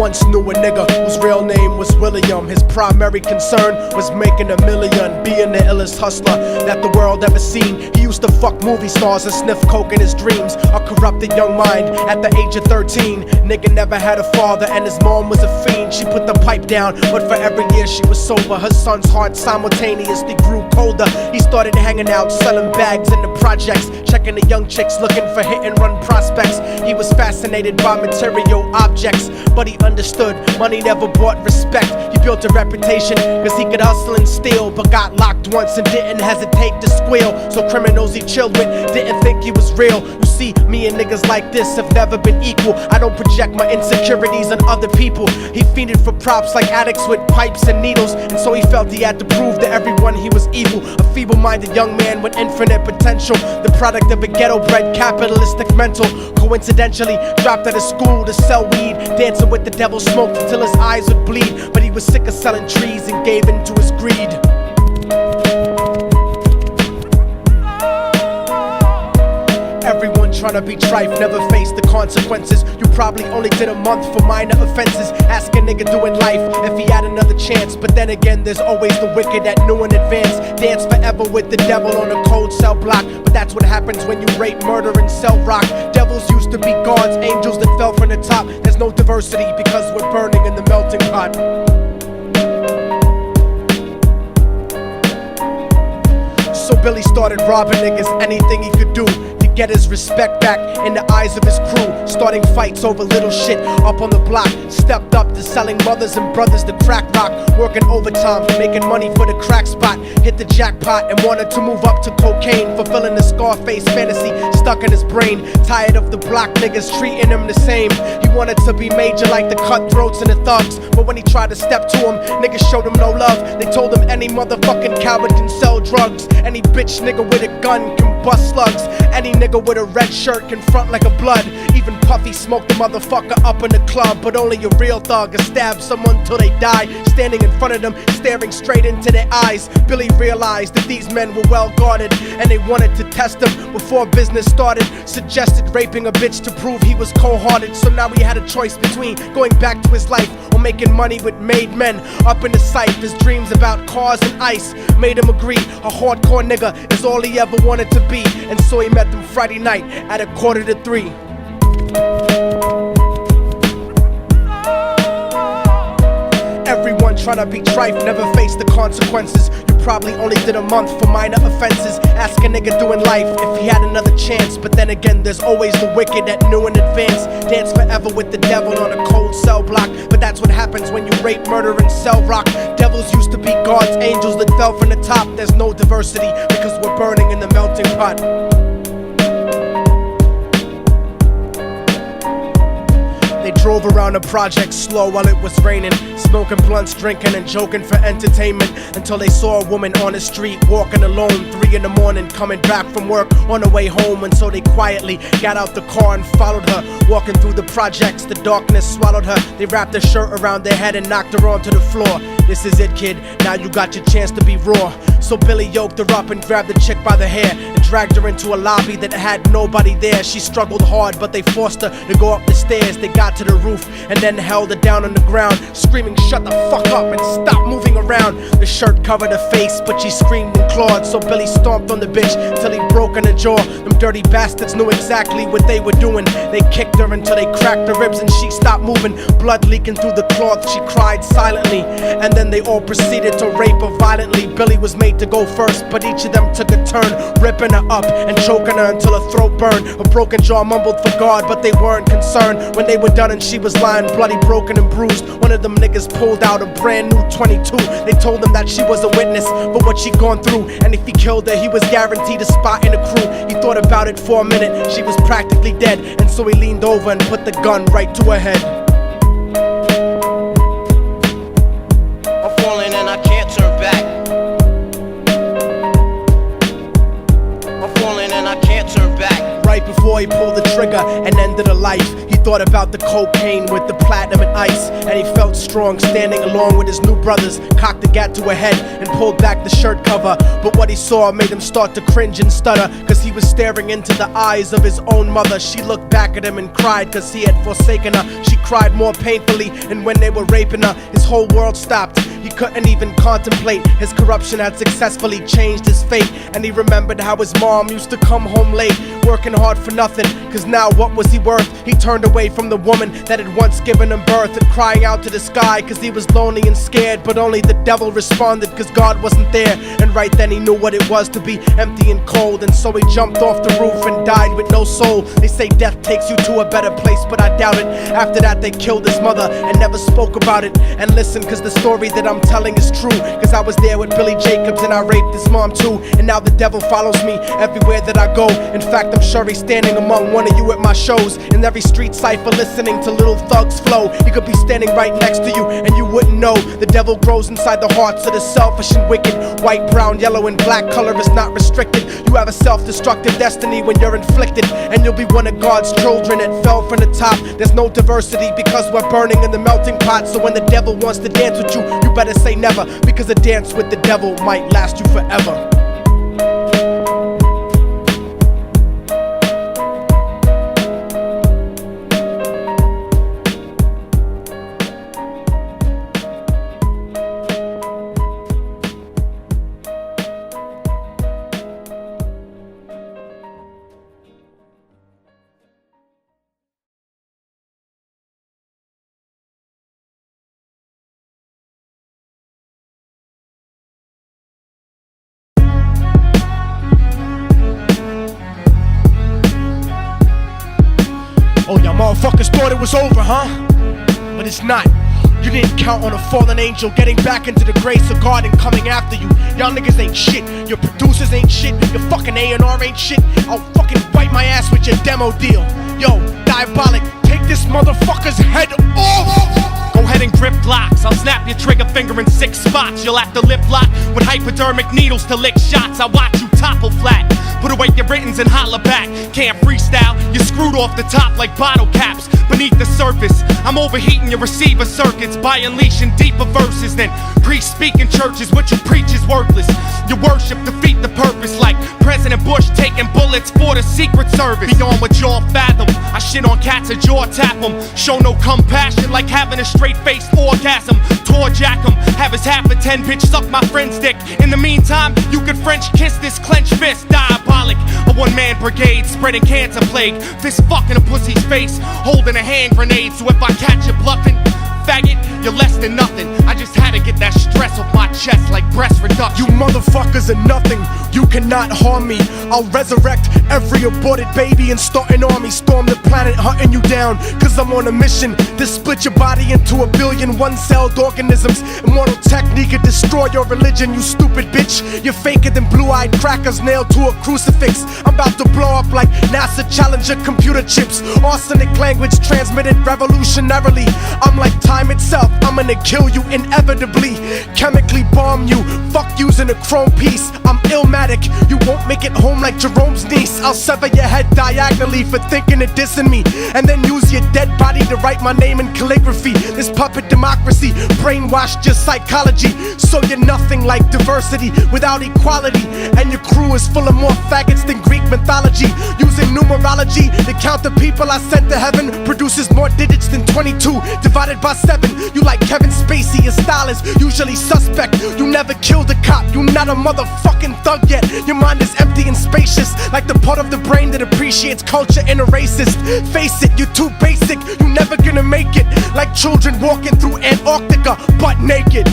once knew a nigga whose real name was William. His primary concern was making $1 million, being the illest hustler that the world ever seen. He used to fuck movie stars and sniff coke in his dreams. A corrupted young mind at the age of 13. Nigga never had a father and his mom was a fiend. She put the pipe down, but for every year she was sober, her son's heart simultaneously grew colder. He started hanging out, selling bags in the projects, checking the young chicks looking for hit and run prospects. He was fascinated by material objects, but he understood money never brought respect. He built a reputation cause he could hustle and steal, but got locked once and didn't hesitate to squeal. So criminals he chilled with didn't think he was real. You see, me and niggas like this have never been equal. I don't project my insecurities on other people. He fiended for props like addicts with pipes and needles, and so he felt he had to prove to everyone he was evil. A feeble-minded young man with infinite potential, the product of a ghetto-bred capitalistic mental. Coincidentally dropped out of school to sell weed, dancing with the devil, smoked until his eyes would bleed. But he was sick of selling trees and gave in to his greed. Everyone tryna be trife, never face the consequences. You probably only did a month for minor offenses. Ask a nigga doing life if he had another chance. But then again, there's always the wicked that knew in advance. Dance forever with the devil on a cold cell block. But that's what happens when you rape, murder, and sell rock. Devils used to be gods, angels that fell from the top. There's no diversity because we're burning in the melting pot. So Billy started robbing niggas, anything he could do to get his respect back in the eyes of his crew. Starting fights over little shit up on the block. Stepped up to selling mothers and brothers the crack rock. Working overtime, making money for the crack spot. Hit the jackpot and wanted to move up to cocaine, fulfilling the Scarface fantasy stuck in his brain. Tired of the block niggas treating him the same. He wanted to be major like the cutthroats and the thugs, but when he tried to step to him, niggas showed him no love. They told him any motherfucking coward can sell drugs. Any bitch nigga with a gun can bust slugs. Any nigga with a red shirt can front like a blood. Even Puffy smoked the motherfucker up in the club. But only a real thug can stab someone till they die. Standing in front of them, staring straight into their eyes, Billy realized that these men were well guarded, and they wanted to test him before business started. Suggested raping a bitch to prove he was cold-hearted. So now he had a choice between going back to his life or making money with made men. Up in the sight, his dreams about cars and ice made him agree a hardcore nigga is all he ever wanted to be. And so he met them Friday night at 2:45. Everyone tryna be trife, never face the consequences. You probably only did a month for minor offenses. Ask a nigga doing life if he had another chance. But then again, there's always the wicked that knew in advance. Dance forever with the devil on a cold cell block. But that's what happens when you rape, murder, and sell rock. Devils used to be gods, angels that fell from the top. There's no diversity because we're burning in the melting pot. They drove around the project slow while it was raining, smoking blunts, drinking and joking for entertainment, until they saw a woman on the street walking alone, 3 in the morning, coming back from work on her way home. And so they quietly got out the car and followed her. Walking through the projects, the darkness swallowed her. They wrapped her shirt around their head and knocked her onto the floor. This is it, kid, now you got your chance to be raw. So Billy yoked her up and grabbed the chick by the hair and dragged her into a lobby that had nobody there. She struggled hard, but they forced her to go up the stairs. They got to the roof and then held her down on the ground, screaming, "Shut the fuck up and stop moving around." The shirt covered her face, but she screamed and clawed. So Billy stomped on the bitch till he broke in her jaw. Them dirty bastards knew exactly what they were doing. They kicked her until they cracked her ribs and she stopped moving. Blood leaking through the cloth, she cried silently. And then they all proceeded to rape her violently. Billy was made to go first, but each of them took a turn, ripping her up and choking her until her throat burned. Her broken jaw mumbled for God, but they weren't concerned. When they were done and she was lying bloody, broken and bruised, one of them niggas pulled out a brand new 22. They told him that she was a witness for what she'd gone through, and if he killed her, he was guaranteed a spot in the crew. He thought about it for a minute, she was practically dead, and so he leaned over and put the gun right to her head. I'm falling and I can't turn back. I'm falling and I can't turn back. Right before he pulled the trigger and ended her life, he thought about the cocaine with the platinum and ice, and he felt strong standing along with his new brothers. Cocked the gat to a head and pulled back the shirt cover, but what he saw made him start to cringe and stutter, cause he was staring into the eyes of his own mother. She looked back at him and cried cause he had forsaken her. She cried more painfully, and when they were raping her, his whole world stopped. He couldn't even contemplate. His corruption had successfully changed his fate, and he remembered how his mom used to come home late, working hard for nothing, cause now what was he worth? He turned away from the woman that had once given him birth, and crying out to the sky cause he was lonely and scared, but only the devil responded cause God wasn't there. And right then he knew what it was to be empty and cold, and so he jumped off the roof and died with no soul. They say death takes you to a better place, but I doubt it. After that they killed his mother and never spoke about it. And listen, cause the story that I'm telling is true, cause I was there with Billy Jacobs and I raped his mom too. And now the devil follows me everywhere that I go. In fact, I'm sure he's standing among one of you at my shows, in every street cipher listening to Little Thug's flow. He could be standing right next to you and you wouldn't know. The devil grows inside the hearts of the selfish and wicked. White, brown, yellow, and black color is not restricted. You have a self-destructive destiny when you're inflicted, and you'll be one of God's children that fell from the top. There's no diversity because we're burning in the melting pot. So when the devil wants to dance with you, you better say never, because a dance with the devil might last you forever. Oh, y'all motherfuckers thought it was over, huh? But it's not. You didn't count on a fallen angel getting back into the grace of God and coming after you. Y'all niggas ain't shit. Your producers ain't shit. Your fucking A&R ain't shit. I'll fucking wipe my ass with your demo deal. Yo, Diabolic, take this motherfucker's head off! Go ahead and grip blocks. I'll snap your trigger finger in 6 spots. You'll have to lip lock with hypodermic needles to lick shots. I watch you topple flat. Put away your writtens and holler back. Can't freestyle, you're screwed off the top like bottle caps. Beneath the surface, I'm overheating your receiver circuits by unleashing deeper verses than priests speak in churches. What you preach is worthless. Your worship defeat the purpose, like President Bush taking bullets for the Secret Service. Beyond what y'all fathom, I shit on cats and jaw tap them. Show no compassion like having a straight-faced orgasm. Tour jack him, have his half a 10 bitch suck my friend's dick. In the meantime, you could French kiss this clenched fist. Diabolic, a one-man brigade spreading cancer plague. Fist fucking a pussy's face, holding a hand grenade. So if I catch you bluffing, faggot, you're less than nothing. I just had to get that stress off my chest like breast reduction. You motherfuckers are nothing, you cannot harm me. I'll resurrect every aborted baby and start an army. Storm the planet hunting you down, cause I'm on a mission to split your body into 1 billion one-celled organisms. Immortal technique could destroy your religion, you stupid bitch. You're faker than blue-eyed crackers nailed to a crucifix. I'm about to blow up like NASA Challenger computer chips. Arsenic language transmitted revolutionarily. I'm like time itself, I'm gonna kill you inevitably. Chemically bomb you, fuck using a chrome piece. I'm illmatic, you won't make it home like Jerome's niece. I'll sever your head diagonally for thinking of dissing me, and then use your dead body to write my name in calligraphy. This puppet democracy brainwashed your psychology, so you're nothing like diversity without equality. And your crew is full of more faggots than Greek mythology. Using numerology to count the people I sent to heaven produces more digits than 22 divided by 7. You like Kevin Spacey, your style is usually suspect. You never killed a cop, you not a motherfucking thug yet. Your mind is empty and spacious, like the part of the brain that appreciates culture and a racist. Face it, you're too basic, you never gonna make it. Like children walking through Antarctica butt naked.